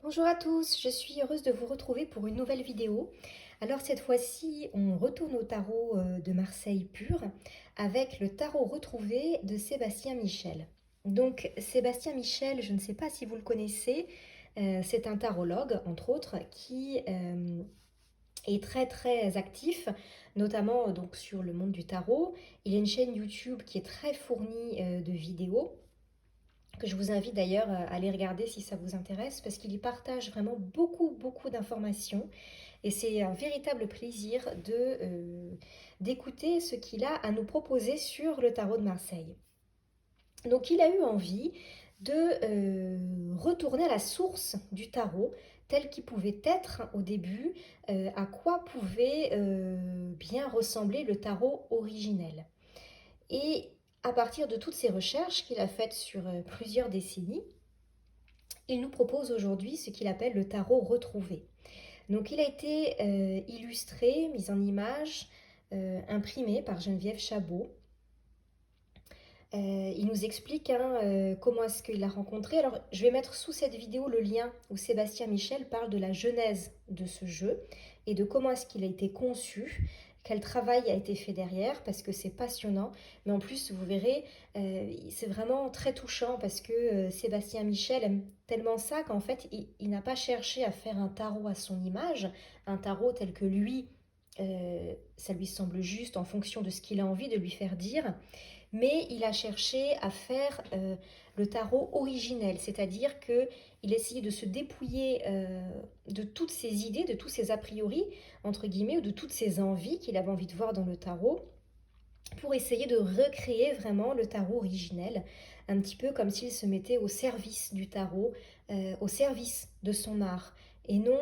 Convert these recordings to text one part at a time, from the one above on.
Bonjour à tous, je suis heureuse de vous retrouver pour une nouvelle vidéo. Alors cette fois-ci, on retourne au tarot de Marseille pur avec le tarot retrouvé de Sébastien Michel. Donc Sébastien Michel, je ne sais pas si vous le connaissez, c'est un tarologue entre autres qui est très très actif, notamment donc sur le monde du tarot. Il a une chaîne YouTube qui est très fournie de vidéos que je vous invite d'ailleurs à aller regarder si ça vous intéresse, parce qu'il y partage vraiment beaucoup d'informations et c'est un véritable plaisir d'écouter ce qu'il a à nous proposer sur le tarot de Marseille. Donc il a eu envie de retourner à la source du tarot tel qu'il pouvait être au début, à quoi pouvait bien ressembler le tarot originel. Et à partir de toutes ces recherches qu'il a faites sur plusieurs décennies, il nous propose aujourd'hui ce qu'il appelle le tarot retrouvé. Donc il a été illustré, mis en image, imprimé par Geneviève Chabot. Il nous explique comment est-ce qu'il l'a rencontré. Alors je vais mettre sous cette vidéo le lien où Sébastien Michel parle de la genèse de ce jeu et de comment est-ce qu'il a été conçu, quel travail a été fait derrière, parce que c'est passionnant. Mais en plus, vous verrez, c'est vraiment très touchant parce que Sébastien Michel aime tellement ça qu'en fait, il n'a pas cherché à faire un tarot à son image, un tarot tel que lui, ça lui semble juste en fonction de ce qu'il a envie de lui faire dire, mais il a cherché à faire le tarot originel, c'est-à-dire qu'il essayait de se dépouiller de toutes ses idées, de tous ses a priori, entre guillemets, ou de toutes ses envies qu'il avait envie de voir dans le tarot, pour essayer de recréer vraiment le tarot originel, un petit peu comme s'il se mettait au service du tarot, au service de son art, et non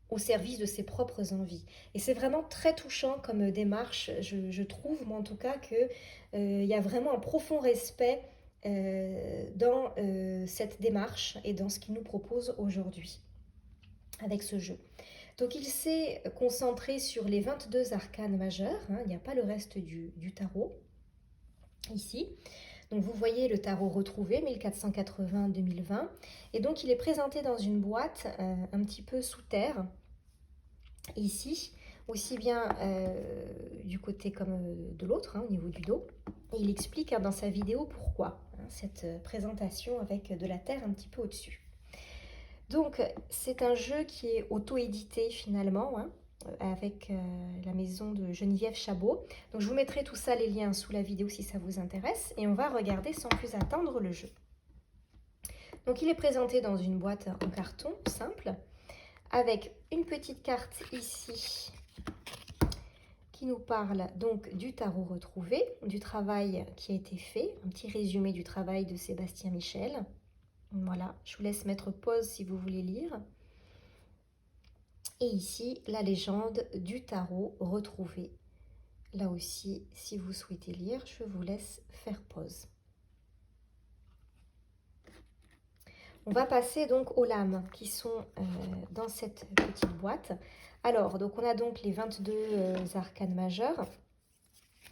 au service de ses propres envies. Et c'est vraiment très touchant comme démarche, je trouve, moi en tout cas, qu'il y a vraiment un profond respect dans cette démarche et dans ce qu'il nous propose aujourd'hui avec ce jeu. Donc il s'est concentré sur les 22 arcanes majeures, hein, il n'y a pas le reste du tarot ici. Donc vous voyez le tarot retrouvé 1480-2020 et donc il est présenté dans une boîte un petit peu sous terre ici, aussi bien du côté comme de l'autre, hein, au niveau du dos. Et il explique dans sa vidéo pourquoi cette présentation avec de la terre un petit peu au-dessus. Donc c'est un jeu qui est auto-édité finalement, hein, avec la maison de Geneviève Chabot. Donc je vous mettrai tout ça, les liens sous la vidéo si ça vous intéresse. Et on va regarder sans plus attendre le jeu. Donc il est présenté dans une boîte en carton simple, avec une petite carte ici qui nous parle donc du tarot retrouvé, du travail qui a été fait, un petit résumé du travail de Sébastien Michel. Voilà, je vous laisse mettre pause si vous voulez lire. Et ici, la légende du tarot retrouvé. Là aussi, si vous souhaitez lire, je vous laisse faire pause. On va passer donc aux lames qui sont dans cette petite boîte. Alors, donc on a donc les 22 arcanes majeures.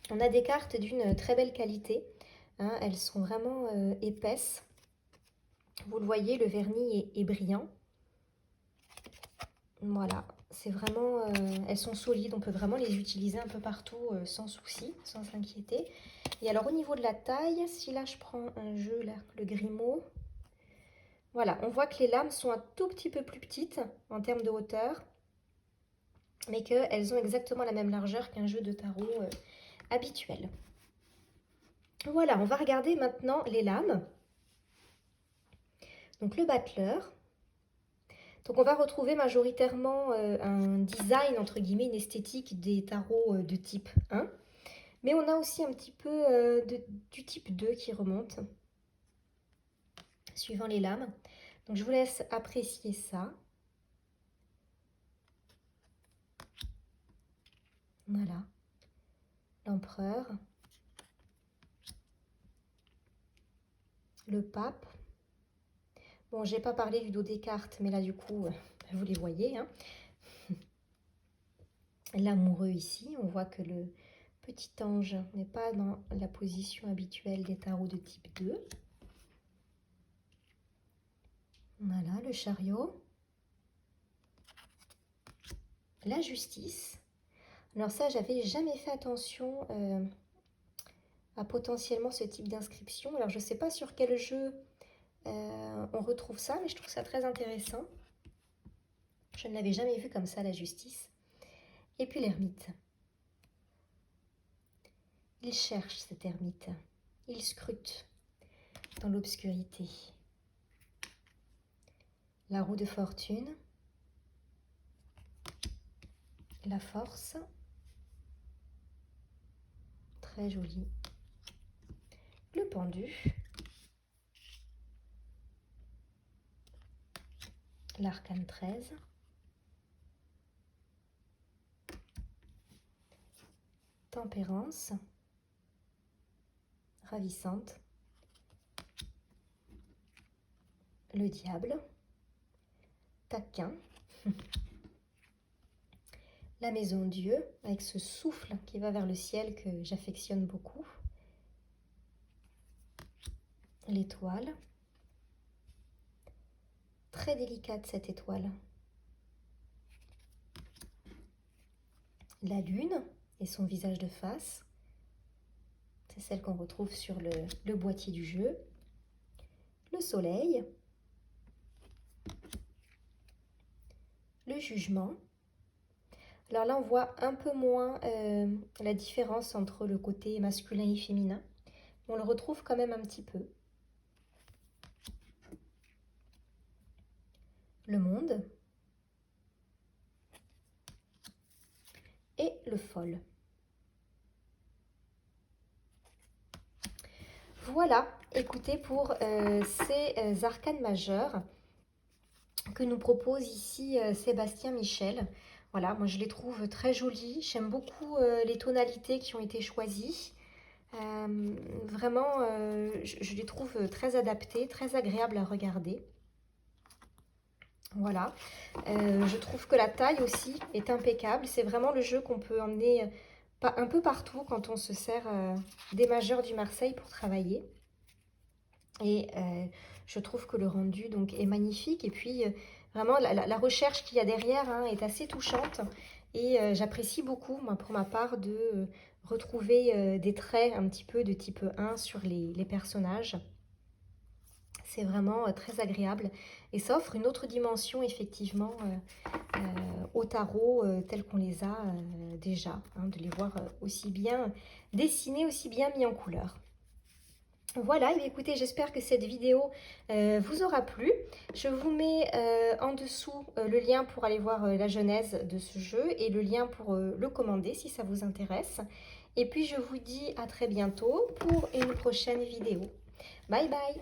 On a des cartes d'une très belle qualité. Hein, elles sont vraiment épaisses. Vous le voyez, le vernis est brillant. Voilà, c'est vraiment, elles sont solides, on peut vraiment les utiliser un peu partout sans souci, sans s'inquiéter. Et alors au niveau de la taille, si là je prends un jeu, là, le Grimaud, voilà, on voit que les lames sont un tout petit peu plus petites en termes de hauteur, mais qu'elles ont exactement la même largeur qu'un jeu de tarot habituel. Voilà, on va regarder maintenant les lames. Donc le battleur. Donc on va retrouver majoritairement un design, entre guillemets, une esthétique des tarots de type 1. Mais on a aussi un petit peu du type 2 qui remonte, suivant les lames. Donc je vous laisse apprécier ça. Voilà, l'empereur, le pape. Bon, j'ai pas parlé du dos des cartes, mais là du coup, vous les voyez. Hein. L'amoureux ici, on voit que le petit ange n'est pas dans la position habituelle des tarots de type 2. Voilà, le chariot. la justice. Alors ça, j'avais jamais fait attention à potentiellement ce type d'inscription. Alors je ne sais pas sur quel jeu on retrouve ça, mais je trouve ça très intéressant. Je ne l'avais jamais vu comme ça, la justice. Et puis l'ermite. Il cherche cet ermite. Il scrute dans l'obscurité. La roue de fortune. La force. Très joli. Le pendu. L'arcane 13. Tempérance. Ravissante. Le diable. Taquin. La maison Dieu, avec ce souffle qui va vers le ciel que j'affectionne beaucoup. L'étoile. Très délicate cette étoile. La lune et son visage de face. C'est celle qu'on retrouve sur le boîtier du jeu. Le soleil. Le jugement. Alors là, on voit un peu moins la différence entre le côté masculin et féminin. On le retrouve quand même un petit peu. Le monde. Et le fol. Voilà, écoutez, pour ces arcanes majeures que nous propose ici Sébastien Michel. Voilà, moi je les trouve très jolies. J'aime beaucoup les tonalités qui ont été choisies. Vraiment, je les trouve très adaptées, très agréables à regarder. Voilà, je trouve que la taille aussi est impeccable. C'est vraiment le jeu qu'on peut emmener un peu partout quand on se sert des majeurs du Marseille pour travailler. Et je trouve que le rendu donc, est magnifique. Et puis, vraiment, la recherche qu'il y a derrière est assez touchante. Et j'apprécie beaucoup, moi, pour ma part, de retrouver des traits un petit peu de type 1 sur les personnages. C'est vraiment très agréable. Et ça offre une autre dimension, effectivement, au tarot, tel qu'on les a déjà. De les voir aussi bien dessinés, aussi bien mis en couleur. Voilà, et écoutez, j'espère que cette vidéo vous aura plu. Je vous mets en dessous le lien pour aller voir la genèse de ce jeu et le lien pour le commander si ça vous intéresse. Et puis je vous dis à très bientôt pour une prochaine vidéo. Bye bye!